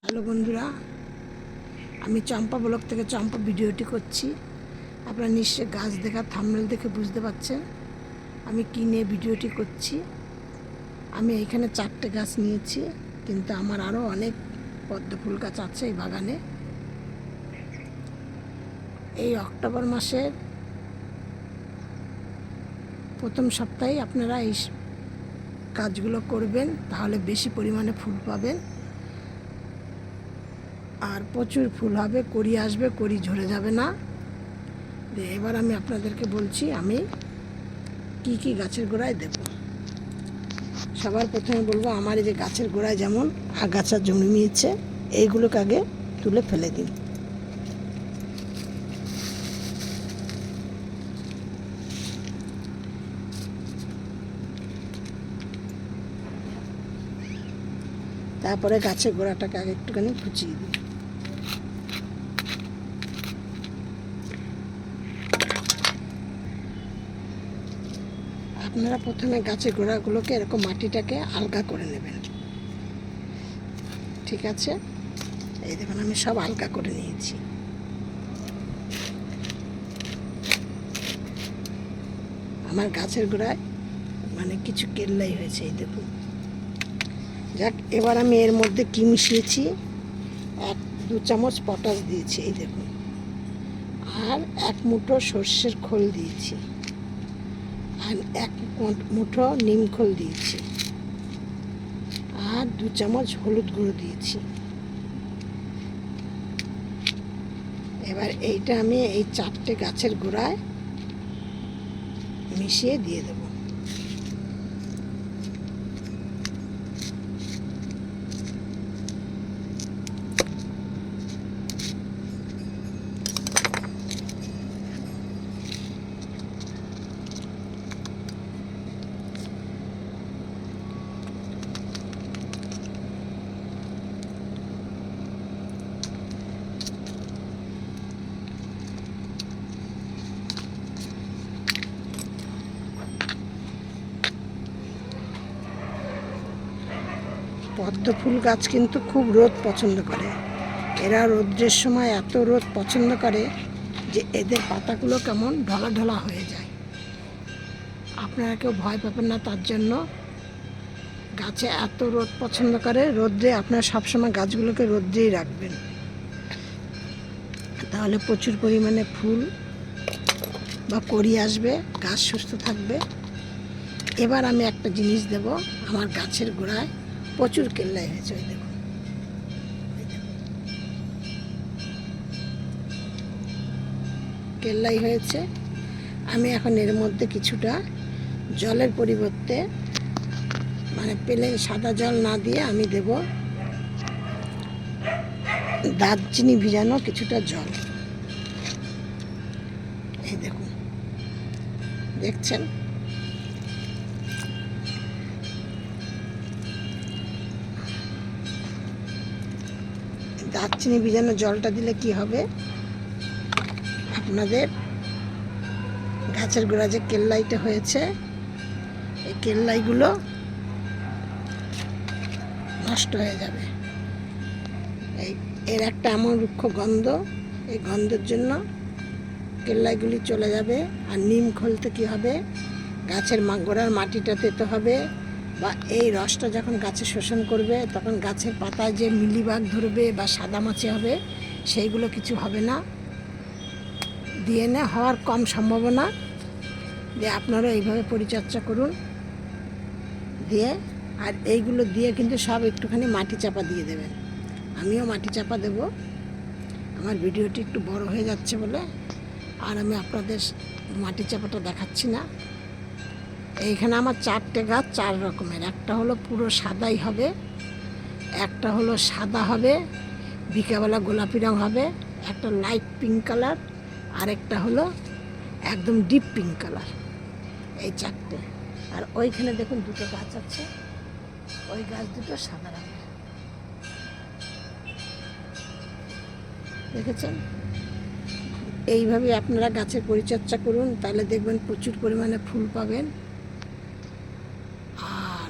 Hello বন্ধুরা, আমি চম্পা blog থেকে চম্পা ভিডিওটি করছি। আপনারা নিশ্চয়ই গাছ দেখা থাম্বনেল দেখে বুঝতে পারছেন আমি কী নিয়ে ভিডিওটি করছি। আমি এইখানে 4টে গাছ নিয়েছি, কিন্তু আমার আরও অনেক পদ্ম ফুল গাছ আছে এই বাগানে। এই অক্টোবর মাসের প্রথম সপ্তাহে আপনারা এই কাজগুলো করবেন, তাহলে বেশি পরিমাণে ফুল পাবেন আর প্রচুর ফুল হবে, কড়ি আসবে, কড়ি ঝরে যাবে না। এবার আমি আপনাদেরকে বলছি আমি কি কি গাছের গোড়ায় দেব। সবার প্রথমে বলবো, আমার এই যে গাছের গোড়ায় যেমন আগাছা জন্মিয়েছে, এইগুলোকে আগে তুলে ফেলে দিন। তারপরে গাছের গোড়াটাকে আগে একটুখানি কুচিয়ে দিন। আপনারা প্রথমে গাছের গোড়াগুলোকে এরকম মাটিটাকে আলগা করে নেবেন, ঠিক আছে? এই দেখুন আমি সব আলগা করে নিয়েছি। আমার গাছের গোড়ায় কিছু কেল্লাই হয়েছে, এই দেখুন। যাক, এবার আমি এর মধ্যে কি মিশিয়েছি, 1-2 চামচ পটাশ দিয়েছি, এই দেখুন। আর 1 মুঠো সর্ষের খোল দিয়েছি, আর 1 মুঠো নিম খোল দিয়েছি, আর 2 চামচ হলুদ গুঁড়ো দিয়েছি। এবার এইটা আমি এই 4টে গাছের গোড়ায় মিশিয়ে দিয়ে দেব। পদ্ম ফুল গাছ কিন্তু খুব রোদ পছন্দ করে। এরা রৌদ্রের সময় এত রোদ পছন্দ করে যে এদের পাতাগুলো কেমন ঢলা ঢলা হয়ে যায়। আপনারা কেউ ভয় পাবেন না, তার জন্য গাছে এত রোদ পছন্দ করে, রোদ্রে আপনারা সবসময় গাছগুলোকে রোদ্রেই রাখবেন, তাহলে প্রচুর পরিমাণে ফুল বা কড়ি আসবে, গাছ সুস্থ থাকবে। এবার আমি একটা জিনিস দেব, আমার গাছের গোড়ায় প্রচুর কেল্লাই হয়েছে, ওই দেখুন। কেল্লাই হয়েছে। আমি এখন এর মধ্যে কিছুটা জলের পরিবর্তে প্লেন সাদা জল না দিয়ে আমি দেব দারচিনি ভিজানো কিছুটা জল। এই দেখুন, দেখছেন? দারচিনি ভিজানো জলটা দিলে কি হবে, আপনাদের গাছের গোড়া যে কেল্লাইটা হয়েছে, এই কেল্লাইগুলো নষ্ট হয়ে যাবে। এর একটা এমন রুক্ষ গন্ধ, এই গন্ধের জন্য কেল্লাইগুলি চলে যাবে। আর নিম খোলতে কী হবে, গাছের গোড়ার মাটিটা তেতো হবে, বা এই রসটা যখন গাছে শোষণ করবে তখন গাছের পাতায় যে মিলিবাগ ধরবে বা সাদামাছি হবে, সেইগুলো কিছু হবে না। ডিএনএ হওয়ার কম সম্ভাবনা। দিয়ে আপনারা এইভাবে পরিচর্যা করুন। দিয়ে আর এইগুলো দিয়ে কিন্তু সব একটুখানি মাটি চাপা দিয়ে দেবেন। আমিও মাটি চাপা দেব। আমার ভিডিওটি একটু বড় হয়ে যাচ্ছে বলে আর আমি আপনাদের মাটি চাপাটা দেখাচ্ছি না। এইখানে আমার 4টে গাছ 4 রকমের। একটা হলো পুরো সাদাই হবে, একটা হলো সাদা হবে, বিকেলবেলা গোলাপি রঙ হবে, একটা লাইট পিঙ্ক কালার, আর একটা হলো একদম ডিপ পিঙ্ক কালার। এই 4টে। আর ওইখানে দেখুন 2টো গাছ আছে, ওই গাছ দুটো সাদা রঙের, দেখেছেন? এইভাবে আপনারা গাছের পরিচর্যা করুন, তাহলে দেখবেন প্রচুর পরিমাণে ফুল পাবেন। আর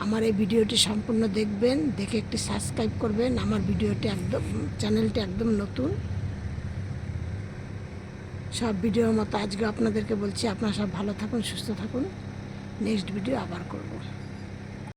আমার এই ভিডিওটি সম্পূর্ণ দেখবেন, দেখে একটি সাবস্ক্রাইব করবেন। আমার ভিডিওটি একদম, চ্যানেলটি একদম নতুন। সব ভিডিওর মতো আজকে আপনাদেরকে বলছি, আপনারা সব ভালো থাকুন, সুস্থ থাকুন। নেক্সট ভিডিও আবার করব।